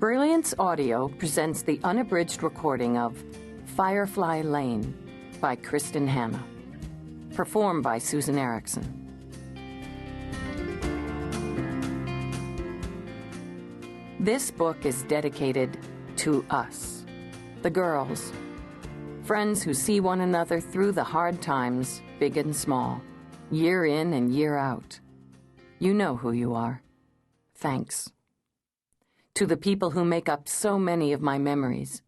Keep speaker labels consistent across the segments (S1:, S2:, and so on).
S1: Brilliance Audio presents the unabridged recording of Firefly Lane by Kristin Hanna, performed by Susan Ericksen. This book is dedicated to us, the girls, friends who see one another through the hard times, big and small, year in and year out. You know who you are. Thanks. To the people who make up so many of my memories,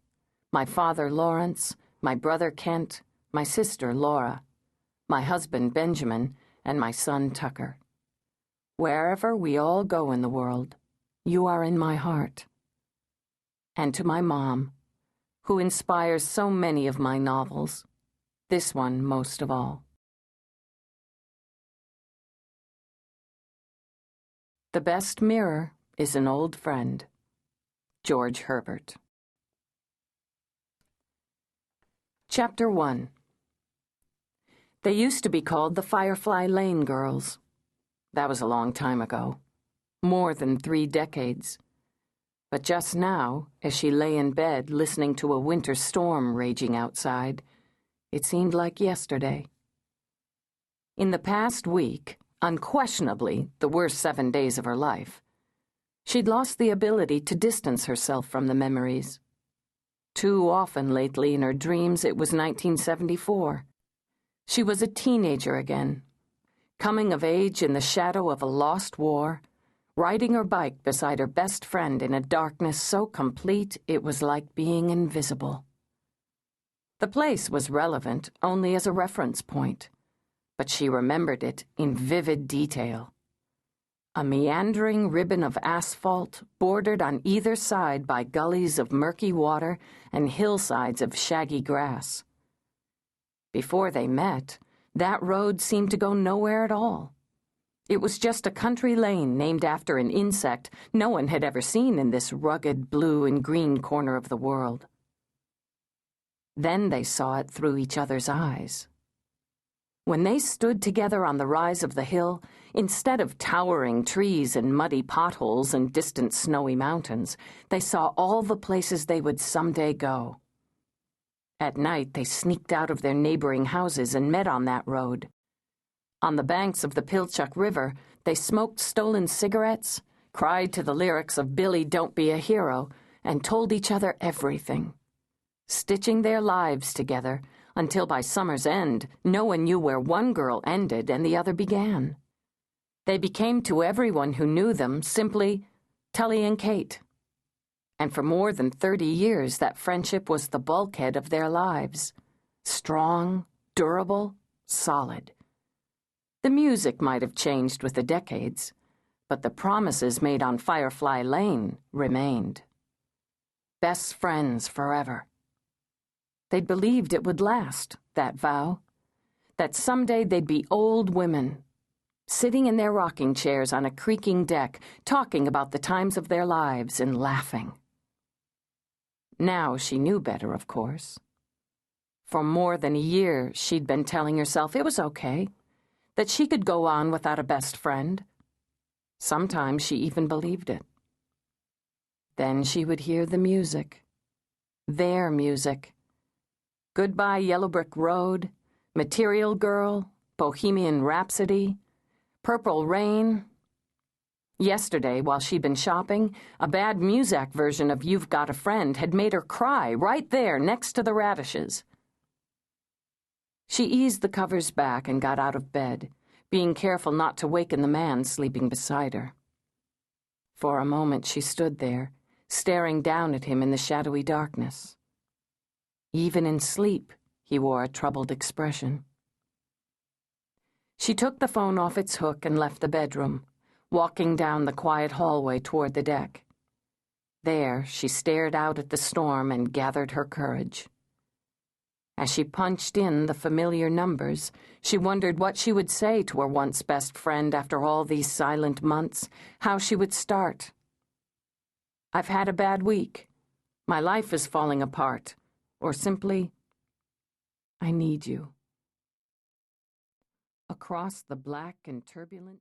S1: my father Lawrence, my brother Kent, my sister Laura, my husband Benjamin, and my son Tucker. Wherever we all go in the world, you are in my heart. And to my mom, who inspires so many of my novels, this one most of all. The best mirror is an old friend. George Herbert. Chapter 1. They used to be called the Firefly Lane girls. That was a long time ago. More than 3 decades. But just now, as she lay in bed listening to a winter storm raging outside, it seemed like yesterday. In the past week, unquestionably the worst 7 days of her life, she'd lost the ability to distance herself from the memories. Too often lately in her dreams it was 1974. She was a teenager again, coming of age in the shadow of a lost war, riding her bike beside her best friend in a darkness so complete it was like being invisible. The place was relevant only as a reference point, but she remembered it in vivid detail. A meandering ribbon of asphalt bordered on either side by gullies of murky water and hillsides of shaggy grass. Before they met, that road seemed to go nowhere at all. It was just a country lane named after an insect no one had ever seen in this rugged blue and green corner of the world. Then they saw it through each other's eyes. When they stood together on the rise of the hill, instead of towering trees and muddy potholes and distant snowy mountains, they saw all the places they would someday go. At night, they sneaked out of their neighboring houses and met on that road. On the banks of the Pilchuck River, they smoked stolen cigarettes, cried to the lyrics of Billy Don't Be a Hero, and told each other everything, stitching their lives together until by summer's end, no one knew where one girl ended and the other began. They became to everyone who knew them simply TullyandKate. And for more than 30 years, that friendship was the bulkhead of their lives. Strong, durable, solid. The music might have changed with the decades, but the promises made on Firefly Lane remained. Best friends forever. They'd believed it would last, that vow. That someday they'd be old women, sitting in their rocking chairs on a creaking deck, talking about the times of their lives and laughing. Now she knew better, of course. For more than a year, she'd been telling herself it was okay, that she could go on without a best friend. Sometimes she even believed it. Then she would hear the music. Their music. Goodbye Yellow Brick Road, Material Girl, Bohemian Rhapsody, Purple Rain. Yesterday, while she'd been shopping, a bad Muzak version of You've Got a Friend had made her cry right there next to the radishes. She eased the covers back and got out of bed, being careful not to waken the man sleeping beside her. For a moment she stood there, staring down at him in the shadowy darkness. Even in sleep, he wore a troubled expression. She took the phone off its hook and left the bedroom, walking down the quiet hallway toward the deck. There, she stared out at the storm and gathered her courage. As she punched in the familiar numbers, she wondered what she would say to her once best friend after all these silent months, how she would start. I've had a bad week. My life is falling apart. Or simply, I need you. Across the black and turbulent